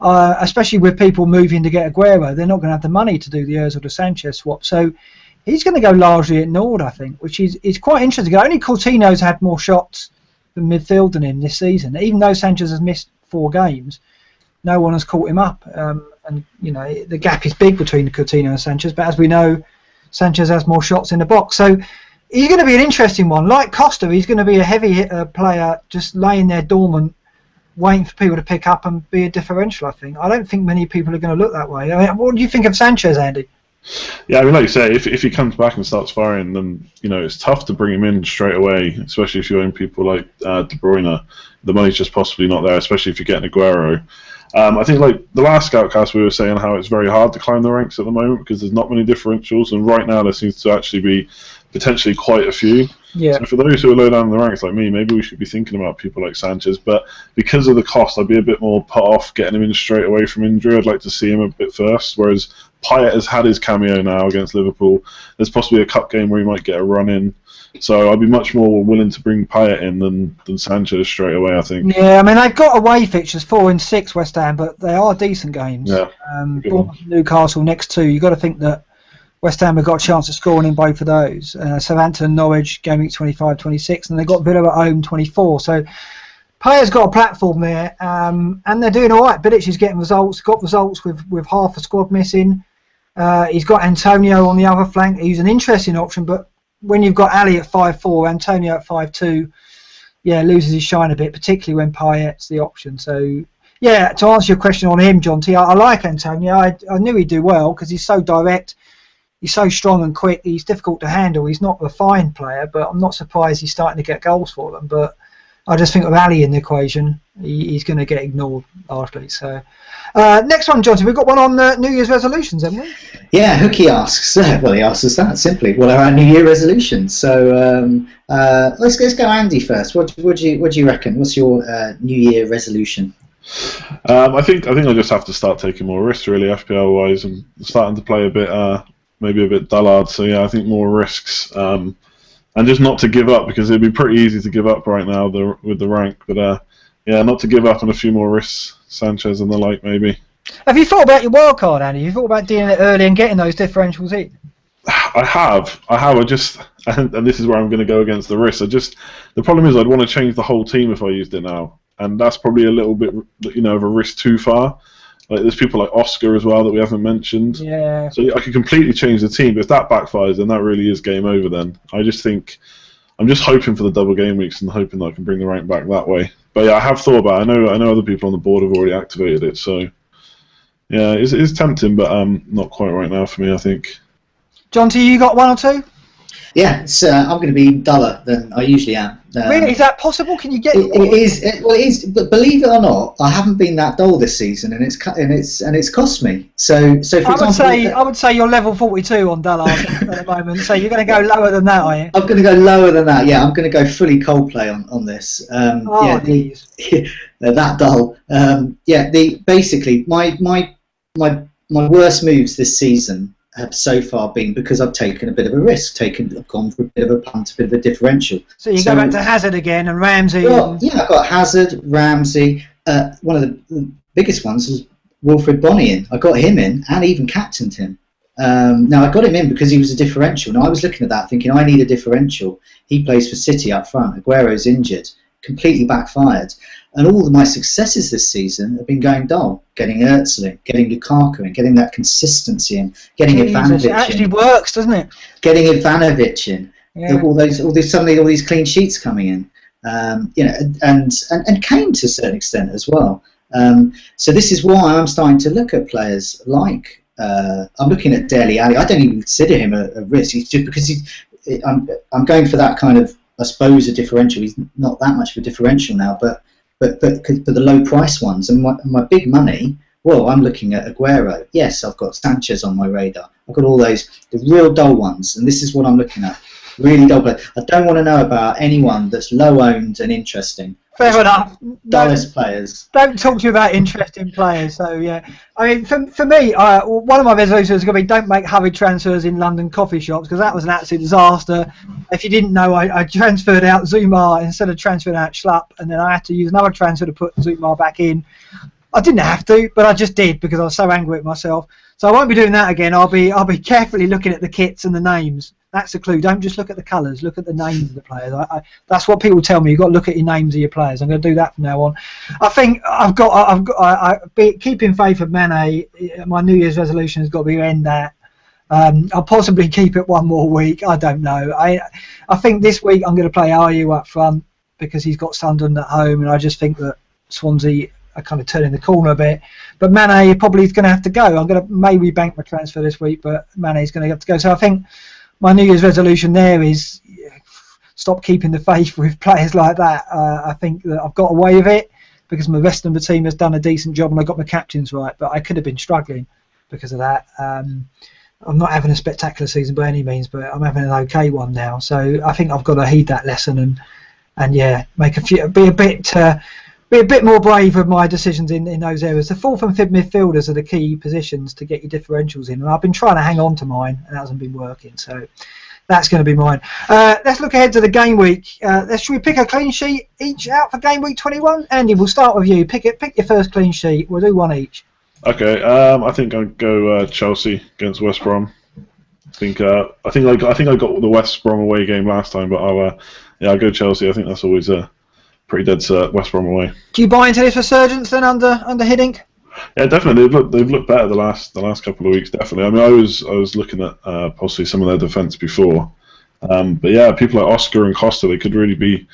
Especially with people moving to get Aguero, they're not going to have the money to do the Ozil to Sanchez swap. So he's going to go largely ignored, I think, which is quite interesting. Only Coutinho's had more shots from midfield than him this season. Even though Sanchez has missed 4 games, no one has caught him up. And the gap is big between Coutinho and Sanchez. But as we know, Sanchez has more shots in the box. So he's going to be an interesting one. Like Costa, he's going to be a heavy hitter player, just laying there dormant, waiting for people to pick up and be a differential, I think. I don't think many people are going to look that way. I mean, what do you think of Sanchez, Andy? Yeah, I mean, like you say, if he comes back and starts firing, then it's tough to bring him in straight away, especially if you own people like De Bruyne. The money's just possibly not there, especially if you're getting Aguero. I think like the last Scoutcast we were saying how it's very hard to climb the ranks at the moment because there's not many differentials, and right now there seems to actually be potentially quite a few. Yeah. So for those who are low down in the ranks like me, maybe we should be thinking about people like Sanchez, but because of the cost, I'd be a bit more put off getting him in straight away from injury. I'd like to see him a bit first, whereas Payet has had his cameo now against Liverpool. There's possibly a cup game where he might get a run in. So I'd be much more willing to bring Payet in than Sanchez straight away, I think. Yeah, I mean, they've got away fixtures, 4 and 6 West Ham, but they are decent games. Yeah. Newcastle next 2. You've got to think that West Ham have got a chance of scoring in both of those. Southampton, Norwich, game week 25-26, and they've got Villa at home 24. So Payet's got a platform there, and they're doing all right. Bilic is getting results, got results with half a squad missing. He's got Antonio on the other flank. He's an interesting option, but when you've got Ali at 5'4", Antonio at 5'2", yeah, loses his shine a bit, particularly when Payet's the option. So, yeah, to answer your question on him, John T, I like Antonio. I knew he'd do well because he's so direct, he's so strong and quick, he's difficult to handle. He's not a fine player, but I'm not surprised he's starting to get goals for them. But I just think with Ali in the equation, he's going to get ignored largely. So, next one, John T, we've got one on New Year's resolutions, haven't we? Yeah, Hooky asks. Well, he asks us that simply. What are our New Year resolutions? So let's go Andy first. What do you reckon? What's your New Year resolution? I think I just have to start taking more risks, really, FPL wise, and starting to play a bit, maybe a bit dullard. So yeah, I think more risks, and just not to give up because it'd be pretty easy to give up right now with the rank. But yeah, not to give up on a few more risks, Sanchez and the like, maybe. Have you thought about your wild card, Andy? Have you thought about doing it early and getting those differentials in? I have. I just, and this is where I'm going to go against the risk. The problem is I'd want to change the whole team if I used it now, and that's probably a little bit, of a risk too far. Like there's people like Oscar as well that we haven't mentioned. Yeah. So I could completely change the team, but if that backfires, then that really is game over. Then I just think I'm just hoping for the double game weeks and hoping that I can bring the rank back that way. But yeah, I have thought about it. I know other people on the board have already activated it, so. Yeah, it's tempting, but not quite right now for me, I think. John T, you got 1 or 2? Yeah, I'm going to be duller than I usually am. Really? Is that possible? Can you get? It is. But believe it or not, I haven't been that dull this season, and it's cost me. So for example, I would say you're level 42 on dullard at the moment. So you're going to go lower than that, are you? I'm going to go lower than that. Yeah, I'm going to go fully Coldplay on this. That dull. Basically my worst moves this season have so far been because I've taken a bit of a risk, I've gone for a bit of a punt, a bit of a differential. So you go back to Hazard again and Ramsey. Well, yeah, I've got Hazard, Ramsey. One of the biggest ones was Wilfred Bonny in. I got him in and even captained him. Now, I got him in because he was a differential. Now, I was looking at that thinking, I need a differential. He plays for City up front. Aguero's injured. Completely backfired. And all of my successes this season have been going dull. Getting Özil in, getting Lukaku in, getting that consistency in, getting Ivanovic in. It actually works, doesn't it? Getting Ivanovic in. Yeah. Suddenly all these clean sheets coming in. And Kane to a certain extent as well. So this is why I'm starting to look at players like I'm looking at Dele Alli. I don't even consider him a risk. He's just because I'm going for that kind of, I suppose, a differential. He's not that much of a differential now, but the low price ones and my big money. Well, I'm looking at Aguero. Yes, I've got Sanchez on my radar. I've got all those, the real dull ones, and this is what I'm looking at. Really dull players. I don't want to know about anyone that's low owned and interesting. Fair enough. Dullest players. Don't talk to you about interesting players. So yeah, I mean, for me, one of my resolutions is going to be don't make hurried transfers in London coffee shops, because that was an absolute disaster. If you didn't know, I transferred out Zuma instead of transferring out Schlupp, and then I had to use another transfer to put Zuma back in. I didn't have to, but I just did because I was so angry at myself. So I won't be doing that again. I'll be carefully looking at the kits and the names. That's the clue. Don't just look at the colours. Look at the names of the players. That's what people tell me. You've got to look at your names of your players. I'm going to do that from now on. I think keeping faith of Mane. My New Year's resolution has got to be to end that. I'll possibly keep it one more week. I don't know. I think this week I'm going to play Ayew up front because he's got Sunderland at home, and I just think that Swansea are kind of turning the corner a bit. But Mane probably is going to have to go. I'm going to maybe bank my transfer this week, but Mane's going to have to go. So I think my New Year's resolution there is stop keeping the faith with players like that. I think that I've got away with it because my rest of the team has done a decent job and I got my captains right, but I could have been struggling because of that. I'm not having a spectacular season by any means, but I'm having an okay one now. So I think I've got to heed that lesson and yeah, be a bit more brave with my decisions in those areas. The fourth and fifth midfielders are the key positions to get your differentials in, and I've been trying to hang on to mine, and it hasn't been working. So that's going to be mine. Let's look ahead to the game week. Should we pick a clean sheet each out for game week 21? Andy, we'll start with you. Pick your first clean sheet. We'll do one each. Okay. I think I'll go Chelsea against West Brom. I think I got the West Brom away game last time, but I'll go Chelsea. I think that's always a pretty dead set. West Brom away. Do you buy into this resurgence then under Hiddink? Yeah, definitely. They've looked better the last couple of weeks. Definitely. I mean, I was looking at possibly some of their defence before, but yeah, people like Oscar and Costa, they could really be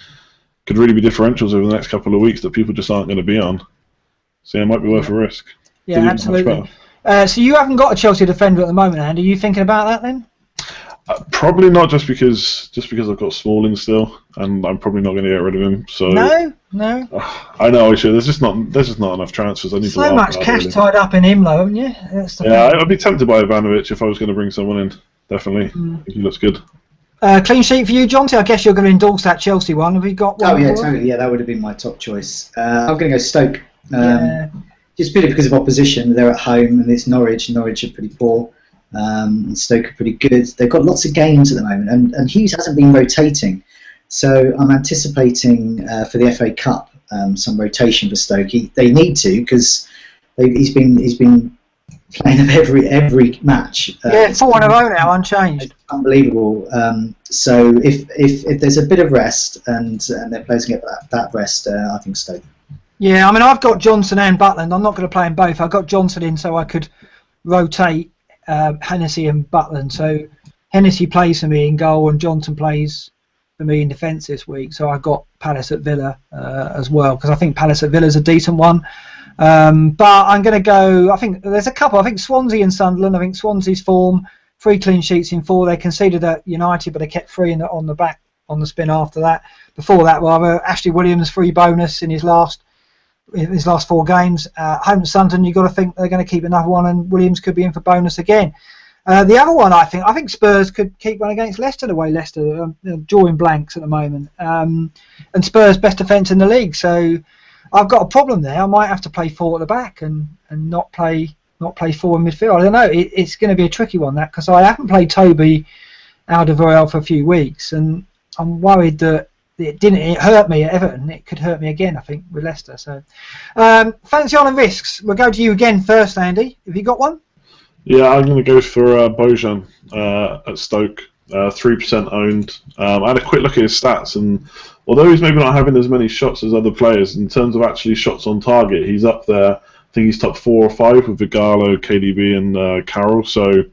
differentials over the next couple of weeks that people just aren't going to be on. So yeah, it might be worth a risk. Yeah, absolutely. So you haven't got a Chelsea defender at the moment, Andy. Are you thinking about that then? Probably not, just because I've got Smalling still, and I'm probably not going to get rid of him. So no. I know I should. There's just not enough transfers. I need so much cash tied up in him, though, haven't you? I'd be tempted by Ivanovic if I was going to bring someone in. Definitely, I think he looks good. Clean sheet for you, Jonty. I guess you're going to endorse that Chelsea one. Have you got one? Oh yeah, totally. Yeah, that would have been my top choice. I'm going to go Stoke. Just purely because of opposition. They're at home, and it's Norwich. Norwich are pretty poor. And Stoke are pretty good. They've got lots of games at the moment, and Hughes hasn't been rotating. So I'm anticipating for the FA Cup some rotation for Stoke. They need to, because he's been playing every match. 4 in a row now, unchanged. Unbelievable. So if there's a bit of rest and their players can get that rest, I think Stoke. Yeah, I mean, I've got Johnson and Butland. I'm not going to play them both. I got Johnson in so I could rotate Hennessy and Butland. So Hennessy plays for me in goal and Johnson plays for me in defence this week. So I've got Palace at Villa as well, because I think Palace at Villa is a decent one. But I'm going to go, I think there's a couple. I think Swansea and Sunderland. I think Swansea's form, 3 clean sheets in 4. They conceded at United, but they kept 3 on the spin after that. Before that, rather, Ashley Williams 3 bonus in his last 4 games. Home at Sunderland, you've got to think they're going to keep another one, and Williams could be in for bonus again. The other one, I think Spurs could keep one against Leicester the way Leicester drawing blanks at the moment, and Spurs best defence in the league. So I've got a problem there. I might have to play 4 at the back and not play 4 in midfield. I don't know. It's going to be a tricky one, that, because I haven't played Toby Alderweireld for a few weeks, and I'm worried that it hurt me at Everton. It could hurt me again, I think, with Leicester. So fancy on and risks. We'll go to you again first, Andy. Have you got one? Yeah, I'm going to go for Bojan at Stoke. 3% owned. I had a quick look at his stats, and although he's maybe not having as many shots as other players, in terms of actually shots on target, he's up there. I think he's top 4 or 5 with Vigalo, KDB, and Carroll. So,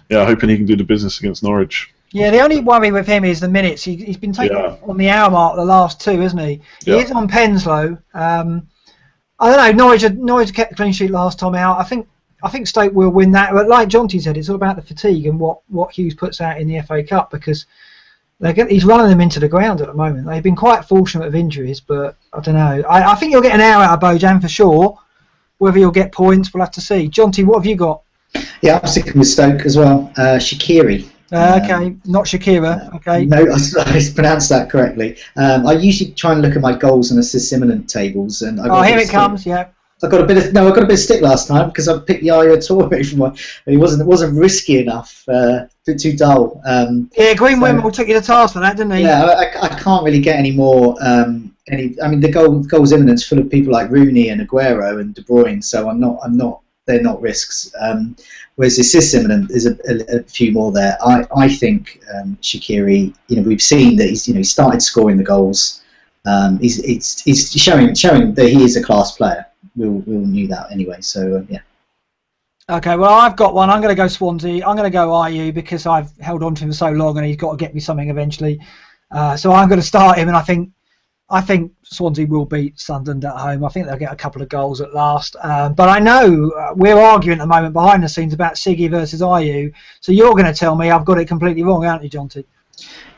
yeah, hoping he can do the business against Norwich. Yeah, the only worry with him is the minutes. He's been taken on the hour mark the last 2, isn't he? He is on Penslow. I don't know. Norwich kept a clean sheet last time out. I think Stoke will win that. But like Jonty said, it's all about the fatigue and what Hughes puts out in the FA Cup, because he's running them into the ground at the moment. They've been quite fortunate with injuries, but I don't know. I think you'll get an hour out of Bojan for sure. Whether you'll get points, we'll have to see. Jonty, what have you got? Yeah, I'm sticking with Stoke as well. Shaqiri. Okay, not Shakira. Okay. No, I pronounced that correctly. I usually try and look at my goals and assist imminent tables, and here it comes. Yeah. I got a bit of stick last time because I picked Yaya Toure from my. It wasn't risky enough. Too dull. Green Wimble took you to task for that, didn't he? Yeah, I can't really get any more. The goals imminent's full of people like Rooney and Aguero and De Bruyne, so I'm not. They're not risks. Whereas assist imminent is a few more there. I think Shaqiri. We've seen that he started scoring the goals. He's showing that he is a class player. We all knew that anyway. So yeah. Okay, well I've got one. I'm going to go Swansea. I'm going to go IU because I've held on to him so long and he's got to get me something eventually. So I'm going to start him, and I think Swansea will beat Sunderland at home. I think they'll get a couple of goals at last. But I know we're arguing at the moment behind the scenes about Siggy versus IU. So you're going to tell me I've got it completely wrong, aren't you, Jonty?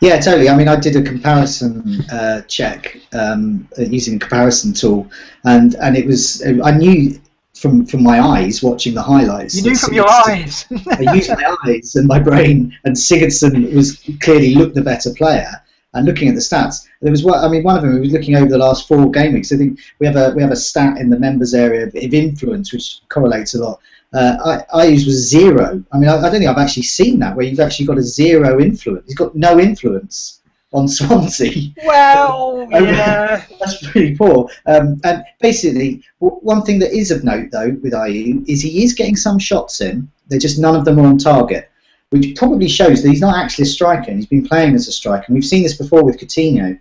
Yeah, totally. I mean, I did a comparison check using a comparison tool, and it was I knew from my eyes watching the highlights. You knew from your eyes. I used my eyes and my brain, and Sigurdsson looked the better player. And looking at the stats, one of them. We was looking over the last 4 game weeks. I think we have a stat in the members area of influence, which correlates a lot. IU's was 0. I mean, I don't think I've actually seen that where you've actually got a 0 influence. He's got no influence on Swansea. Well, yeah, that's pretty poor. And basically, one thing that is of note though with IU is he is getting some shots in. They're just none of them are on target, which probably shows that he's not actually a striker, and he's been playing as a striker. And we've seen this before with Coutinho.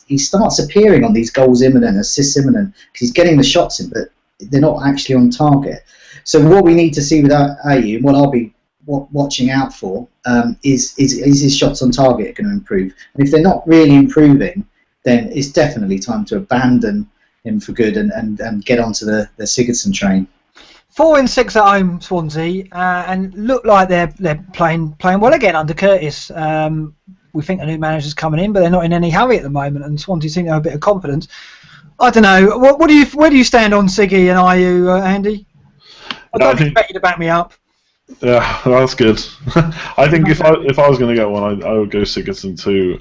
He starts appearing on these goals imminent, assists imminent, because he's getting the shots in, but they're not actually on target. So what we need to see with IU, and what I'll be watching out for, is his shots on target going to improve? And if they're not really improving, then it's definitely time to abandon him for good and get onto the Sigurdsson train. 4 in 6 at home, Swansea, and look like they're playing well again under Curtis. We think a new manager's coming in, but they're not in any hurry at the moment, and Swansea seem to have a bit of confidence. I don't know. Where do you stand on Siggy and IU, Andy? I don't expect you to back me up. Yeah, that's good. I think if I was going to get one, I would go Sigurdsson too.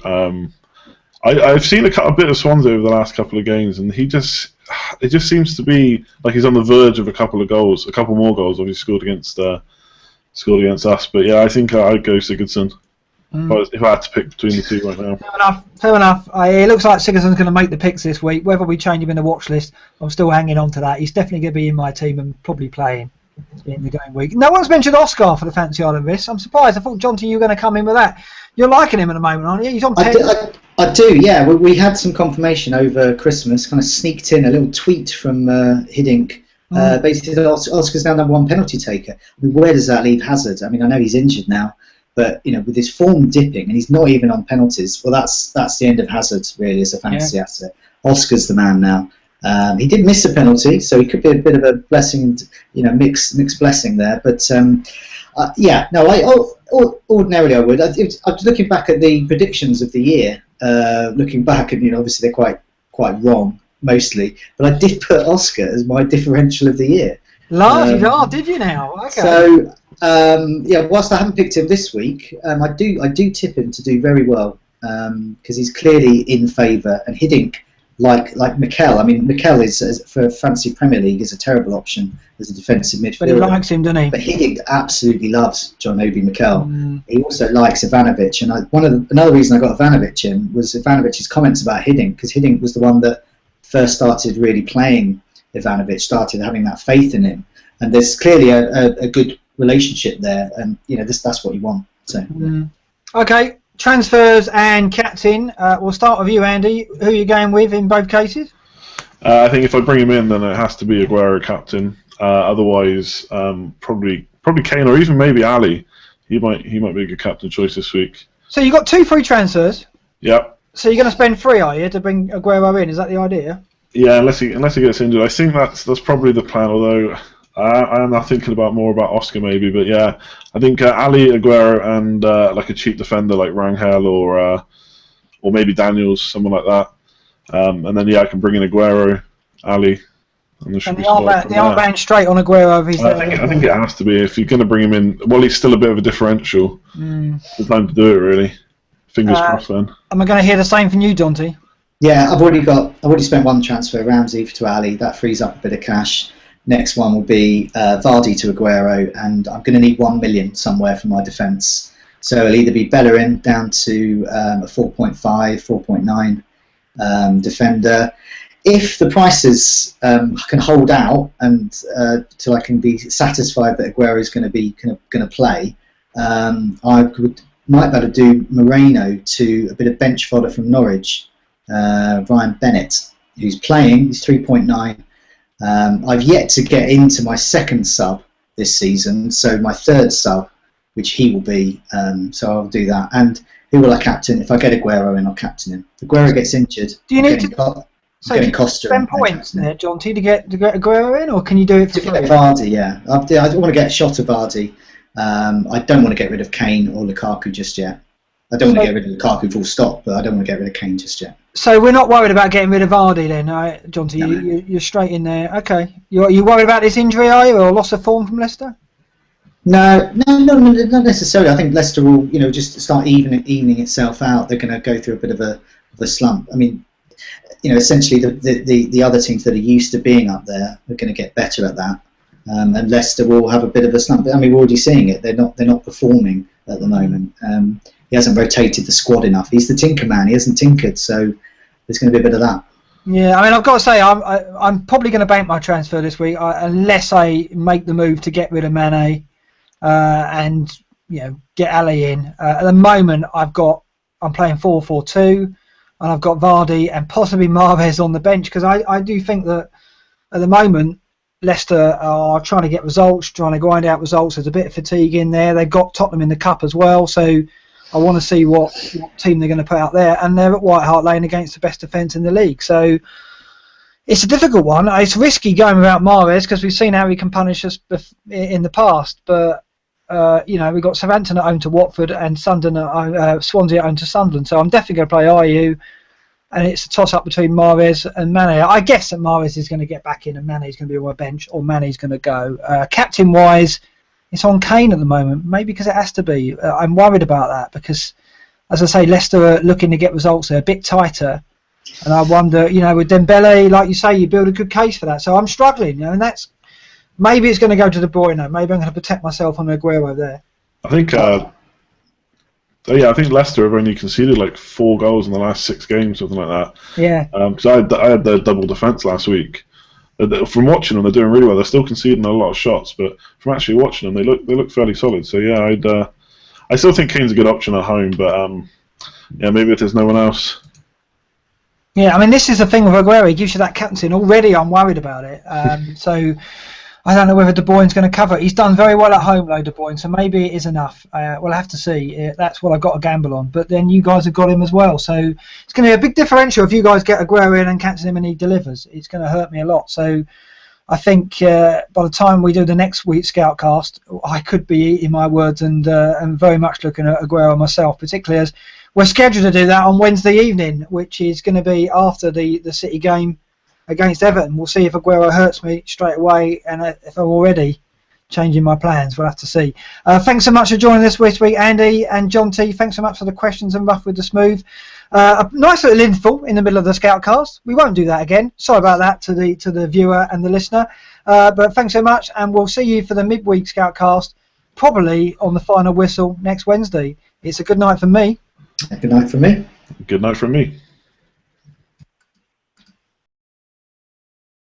I've seen a bit of Swansea over the last couple of games, and it just seems to be like he's on the verge of a couple more goals. Obviously scored against us, but yeah, I think I'd go Sigurdsson. If I had to pick between the two right now. Fair enough. It looks like Sigurdsson's going to make the picks this week. Whether we change him in the watch list, I'm still hanging on to that. He's definitely going to be in my team and probably playing in the going week. No one's mentioned Oscar for the Fancy Island Miss. I'm surprised. I thought, Jonty, you were going to come in with that. You're liking him at the moment, aren't you? He's on 10. I do, yeah. We had some confirmation over Christmas, kind of sneaked in a little tweet from Hiddink. Basically, Oscar's now number 1 penalty taker. I mean, where does that leave Hazard? I mean, I know he's injured now, but with his form dipping and he's not even on penalties, well, that's the end of Hazard really as a fantasy asset. Oscar's the man now. He did miss a penalty, so he could be a bit of a blessing, mixed blessing there. But ordinarily I would. I was looking back at the predictions of the year. Looking back, and obviously they're quite wrong mostly. But I did put Oscar as my differential of the year. Did you now? Okay. So whilst I haven't picked him this week, I do tip him to do very well because he's clearly in favour. And Hiddink, like Mikel. I mean, Mikel is for Fantasy Premier League is a terrible option as a defensive midfielder. But he likes him, doesn't he? But Hiddink absolutely loves John Obi Mikel. He also likes Ivanovic, and another reason I got Ivanovic in was Ivanovic's comments about Hiddink, because Hiddink was the one that first started really playing Ivanovic, started having that faith in him. and there's clearly a good relationship there, and that's what you want. So okay, transfers and captain. We'll start with you, Andy. Who are you going with in both cases? I think if I bring him in, then it has to be Aguero captain. Otherwise, probably Kane or even maybe Ali. He might be a good captain choice this week. So you got 2 free transfers. Yep. So you're going to spend 3, are you, to bring Aguero in? Is that the idea? Yeah, unless he gets injured. I think that's probably the plan. Although I am now thinking more about Oscar maybe. But yeah, I think Ali, Aguero, and like a cheap defender like Rangel or maybe Daniels, someone like that. And then I can bring in Aguero, Ali. And the armband straight on Aguero. I think it has to be. If you're going to bring him in, well, he's still a bit of a differential. It's the time to do it, really. Fingers crossed, then. Am I going to hear the same from you, Jonty? Yeah, I've already spent 1 transfer, Ramsey to Ali. That frees up a bit of cash. Next one will be Vardy to Aguero, and I'm going to need 1 million somewhere for my defence. So it'll either be Bellerin down to a 4.5, 4.9 defender. If the prices can hold out and till I can be satisfied that Aguero is going to play, I might be able to do Moreno to a bit of bench fodder from Norwich, Ryan Bennett, who's playing. He's 3.9. I've yet to get into my second sub this season, so my third sub, which he will be. So I'll do that. And who will I captain? If I get Aguero in, I'll captain him. If Aguero gets injured, do you need to? So do you spend points there, Jonty, to get Aguero in, or can you do it for free? Vardy, yeah. I want to get a shot of Vardy. I don't want to get rid of Kane or Lukaku just yet. I don't want to get rid of Lukaku full stop, but I don't want to get rid of Kane just yet. So we're not worried about getting rid of Vardy then, right, Jonty? No. You're straight in there. Okay. You worried about this injury, are you, or loss of form from Leicester? No, not necessarily. I think Leicester will, just start evening itself out. They're going to go through a bit of a slump. I mean, essentially the other teams that are used to being up there are going to get better at that, and Leicester will have a bit of a slump. I mean, we're already seeing it. They're not performing at the moment. He hasn't rotated the squad enough. He's the tinker man. He hasn't tinkered, so there's going to be a bit of that. Yeah, I mean, I've got to say, I'm probably going to bank my transfer this week unless I make the move to get rid of Mane and get Ali in. At the moment, I'm playing 4-4-2, and I've got Vardy and possibly Mahrez on the bench, because I do think that at the moment Leicester are trying to get results, trying to grind out results. There's a bit of fatigue in there. They've got Tottenham in the cup as well, so I want to see what team they're going to put out there, and they're at White Hart Lane against the best defence in the league. So it's a difficult one. It's risky going without Mahrez because we've seen how he can punish us in the past. But we've got Southampton at home to Watford and Swansea at home to Sunderland. So I'm definitely going to play IU, and it's a toss-up between Mahrez and Mane. I guess that Mahrez is going to get back in and Mane's going to be on my bench, or Mane's going to go. Captain-wise, it's on Kane at the moment, maybe because it has to be. I'm worried about that because, as I say, Leicester are looking to get results. They're a bit tighter, and I wonder, with Dembele, like you say, you build a good case for that. So I'm struggling, and that's maybe it's going to go to De Bruyne. Maybe I'm going to protect myself on Aguero there. I think, I think Leicester have only conceded like 4 goals in the last 6 games, something like that. Yeah. Because I had their double defence last week. From watching them, they're doing really well. They're still conceding a lot of shots, but from actually watching them, they look fairly solid. So yeah, I still think Kane's a good option at home, but maybe if there's no one else. Yeah, I mean, this is the thing with Aguero. He gives you that captain. Already, I'm worried about it. So I don't know whether De Bruyne's going to cover it. He's done very well at home, though, De Bruyne, so maybe it is enough. We'll have to see. That's what I've got to gamble on. But then you guys have got him as well, so it's going to be a big differential if you guys get Aguero in and captain him and he delivers. It's going to hurt me a lot. So I think by the time we do the next week's Scoutcast, I could be eating my words and very much looking at Aguero myself, particularly as we're scheduled to do that on Wednesday evening, which is going to be after the City game against Everton. We'll see if Aguero hurts me straight away, and if I'm already changing my plans, we'll have to see. Thanks so much for joining us this week, Andy and John T. Thanks so much for the questions and rough with the smooth. A nice little interval in the middle of the Scoutcast. We won't do that again. Sorry about that to the viewer and the listener. But thanks so much, and we'll see you for the midweek Scoutcast, probably on the final whistle next Wednesday. It's a good night from me. Good night from me. Good night from me.